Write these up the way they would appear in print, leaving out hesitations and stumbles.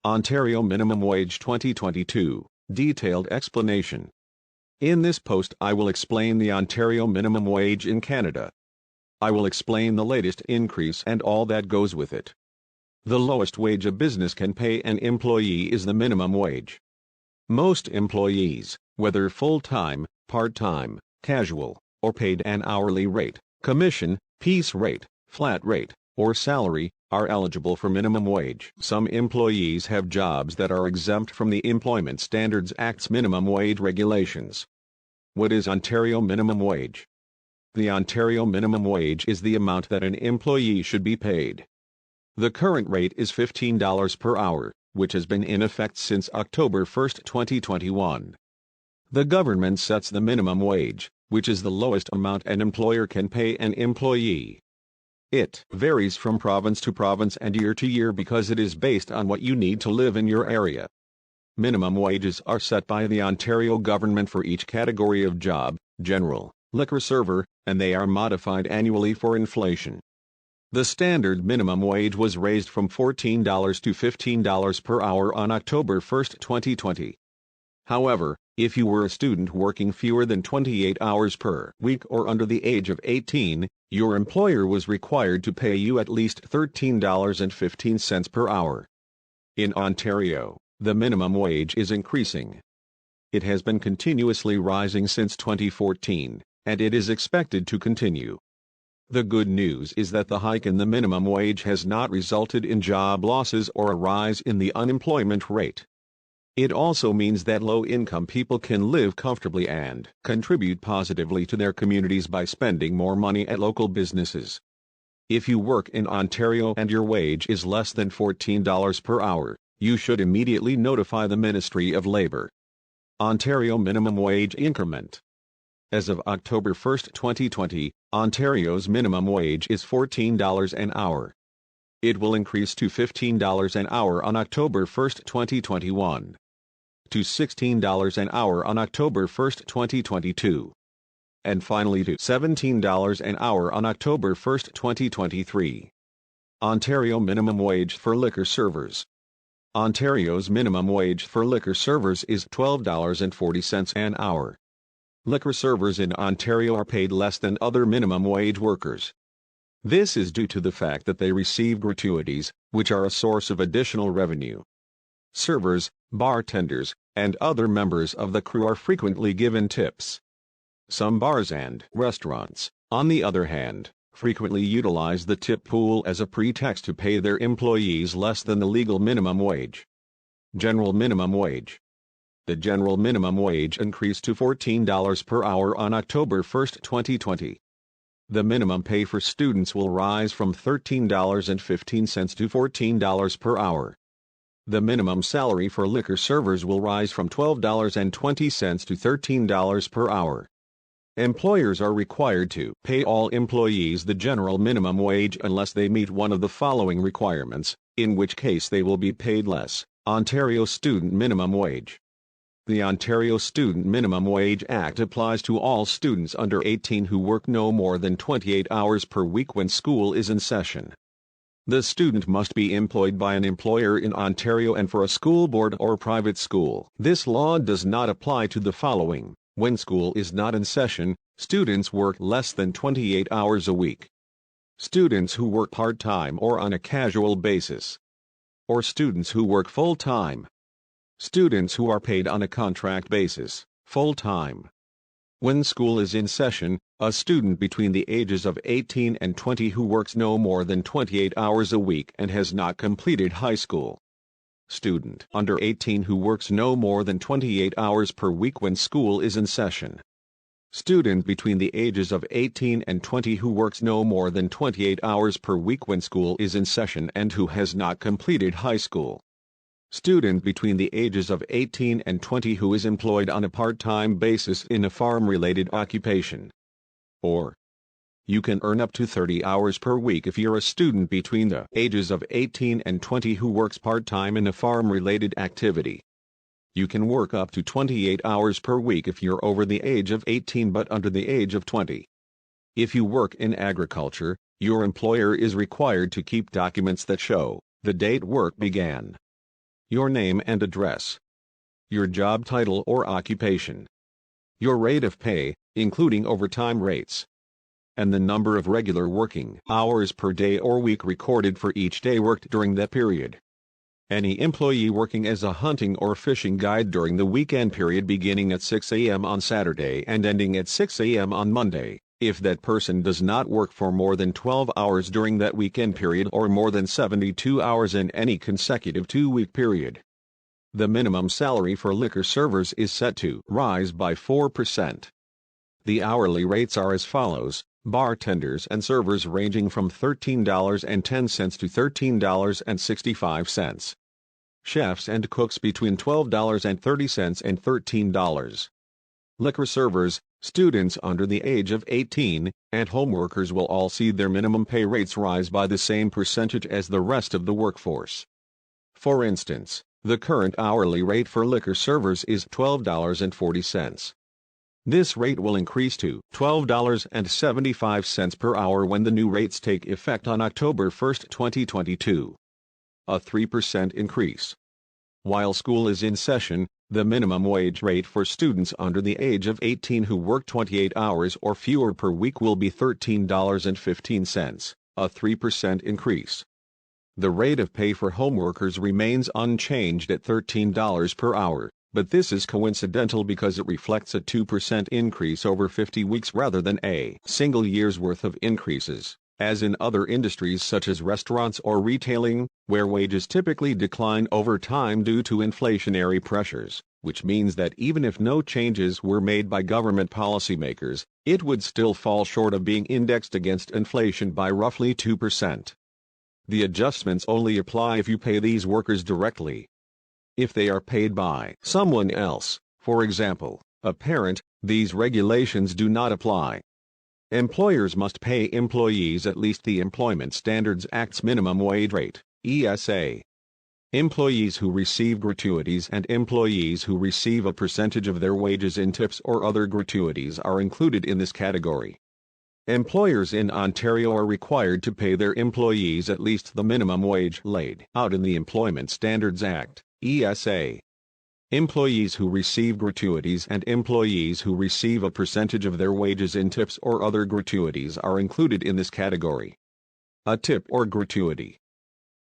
Ontario Minimum Wage 2022, Detailed Explanation. In this post I will explain the Ontario minimum wage in Canada. I will explain the latest increase and all that goes with it. The lowest wage a business can pay an employee is the minimum wage. Most employees, whether full-time, part-time, casual, or paid an hourly rate, commission, piece rate, flat rate, or salary, are eligible for minimum wage. Some employees have jobs that are exempt from the Employment Standards Act's minimum wage regulations. What is Ontario minimum wage? The Ontario minimum wage is the amount that an employee should be paid. The current rate is $15 per hour, which has been in effect since October 1, 2021. The government sets the minimum wage, which is the lowest amount an employer can pay an employee. It varies from province to province and year to year because it is based on what you need to live in your area. Minimum wages are set by the Ontario government for each category of job, general, liquor server, and they are modified annually for inflation. The standard minimum wage was raised from $14 to $15 per hour on October 1, 2020. However, if you were a student working fewer than 28 hours per week or under the age of 18, your employer was required to pay you at least $13.15 per hour. In Ontario, the minimum wage is increasing. It has been continuously rising since 2014, and it is expected to continue. The good news is that the hike in the minimum wage has not resulted in job losses or a rise in the unemployment rate. It also means that low-income people can live comfortably and contribute positively to their communities by spending more money at local businesses. If you work in Ontario and your wage is less than $14 per hour, you should immediately notify the Ministry of Labour. Ontario Minimum Wage Increment. As of October 1, 2020, Ontario's minimum wage is $14 an hour. It will increase to $15 an hour on October 1, 2021. To $16 an hour on October 1, 2022. And finally to $17 an hour on October 1, 2023. Ontario minimum wage for liquor servers. Ontario's minimum wage for liquor servers is $12.40 an hour. Liquor servers in Ontario are paid less than other minimum wage workers. This is due to the fact that they receive gratuities, which are a source of additional revenue. Servers, bartenders, and other members of the crew are frequently given tips. Some bars and restaurants, on the other hand, frequently utilize the tip pool as a pretext to pay their employees less than the legal minimum wage. General minimum wage. The general minimum wage increased to $14 per hour on October 1, 2020. The minimum pay for students will rise from $13.15 to $14 per hour. The minimum salary for liquor servers will rise from $12.20 to $13 per hour. Employers are required to pay all employees the general minimum wage unless they meet one of the following requirements, in which case they will be paid less. Ontario Student Minimum Wage. The Ontario Student Minimum Wage Act applies to all students under 18 who work no more than 28 hours per week when school is in session. The student must be employed by an employer in Ontario and for a school board or private school. This law does not apply to the following. When school is not in session, students work less than 28 hours a week. Students who work part-time or on a casual basis. Or students who work full-time. Students who are paid on a contract basis, full-time. When school is in session, a student between the ages of 18 and 20 who works no more than 28 hours a week and has not completed high school. Student under 18 who works no more than 28 hours per week when school is in session. Student between the ages of 18 and 20 who works no more than 28 hours per week when school is in session and who has not completed high school. Student between the ages of 18 and 20 who is employed on a part-time basis in a farm-related occupation. Or, you can earn up to 30 hours per week if you're a student between the ages of 18 and 20 who works part-time in a farm-related activity. You can work up to 28 hours per week if you're over the age of 18 but under the age of 20. If you work in agriculture, your employer is required to keep documents that show the date work began. your name and address, your job title or occupation, your rate of pay, including overtime rates, and the number of regular working hours per day or week recorded for each day worked during that period. Any employee working as a hunting or fishing guide during the weekend period beginning at 6 a.m. on Saturday and ending at 6 a.m. on Monday, if that person does not work for more than 12 hours during that weekend period or more than 72 hours in any consecutive 2-week period. The minimum salary for liquor servers is set to rise by 4%. The hourly rates are as follows: bartenders and servers ranging from $13.10 to $13.65. Chefs and cooks between $12.30 and $13. Liquor servers, students under the age of 18, and home workers will all see their minimum pay rates rise by the same percentage as the rest of the workforce. For instance, the current hourly rate for liquor servers is $12.40. This rate will increase to $12.75 per hour when the new rates take effect on October 1, 2022. A 3% increase. While school is in session, the minimum wage rate for students under the age of 18 who work 28 hours or fewer per week will be $13.15, a 3% increase. The rate of pay for home workers remains unchanged at $13 per hour, but this is coincidental because it reflects a 2% increase over 50 weeks rather than a single year's worth of increases, as in other industries such as restaurants or retailing, where wages typically decline over time due to inflationary pressures, which means that even if no changes were made by government policymakers, it would still fall short of being indexed against inflation by roughly 2%. The adjustments only apply if you pay these workers directly. If they are paid by someone else, for example, a parent, these regulations do not apply. Employers must pay employees at least the Employment Standards Act's minimum wage rate, ESA. Employees who receive gratuities and employees who receive a percentage of their wages in tips or other gratuities are included in this category. Employers in Ontario are required to pay their employees at least the minimum wage laid out in the Employment Standards Act, ESA. Employees who receive gratuities and employees who receive a percentage of their wages in tips or other gratuities are included in this category. A tip or gratuity.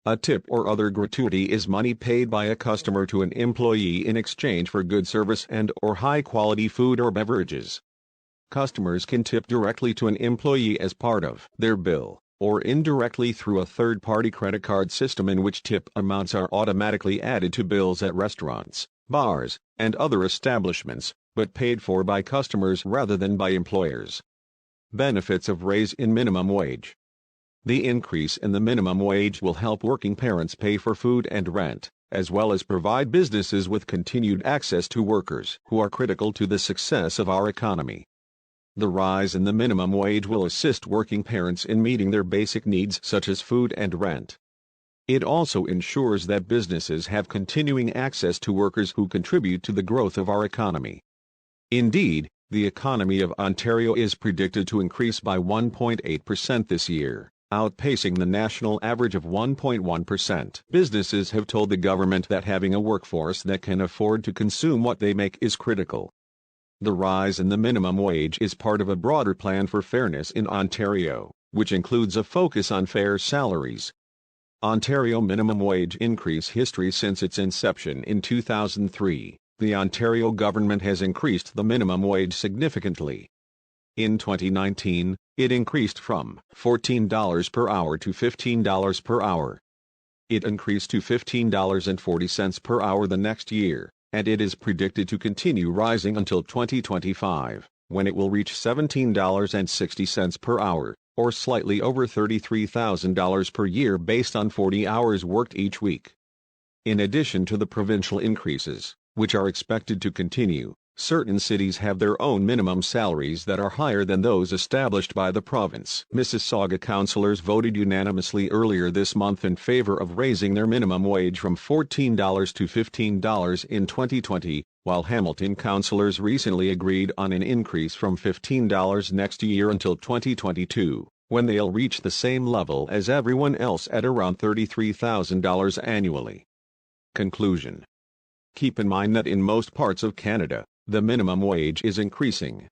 A tip or other gratuity is money paid by a customer to an employee in exchange for good service and/or high-quality food or beverages. Customers can tip directly to an employee as part of their bill, or indirectly through a third-party credit card system in which tip amounts are automatically added to bills at restaurants, bars, and other establishments, but paid for by customers rather than by employers. Benefits of raise in minimum wage. The increase in the minimum wage will help working parents pay for food and rent, as well as provide businesses with continued access to workers who are critical to the success of our economy. The rise in the minimum wage will assist working parents in meeting their basic needs such as food and rent. It also ensures that businesses have continuing access to workers who contribute to the growth of our economy. Indeed, the economy of Ontario is predicted to increase by 1.8% this year, outpacing the national average of 1.1%. Businesses have told the government that having a workforce that can afford to consume what they make is critical. The rise in the minimum wage is part of a broader plan for fairness in Ontario, which includes a focus on fair salaries. Ontario minimum wage increase history. Since its inception in 2003, the Ontario government has increased the minimum wage significantly. In 2019, it increased from $14 per hour to $15 per hour. It increased to $15.40 per hour the next year, and it is predicted to continue rising until 2025, when it will reach $17.60 per hour, or slightly over $33,000 per year based on 40 hours worked each week. In addition to the provincial increases, which are expected to continue, certain cities have their own minimum salaries that are higher than those established by the province. Mississauga councillors voted unanimously earlier this month in favor of raising their minimum wage from $14 to $15 in 2020, while Hamilton councillors recently agreed on an increase from $15 next year until 2022, when they'll reach the same level as everyone else at around $33,000 annually. Conclusion. Keep in mind that in most parts of Canada, the minimum wage is increasing.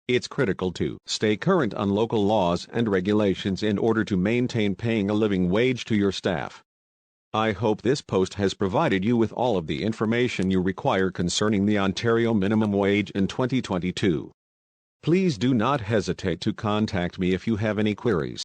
It's critical to stay current on local laws and regulations in order to maintain paying a living wage to your staff. I hope this post has provided you with all of the information you require concerning the Ontario minimum wage in 2022. Please do not hesitate to contact me if you have any queries.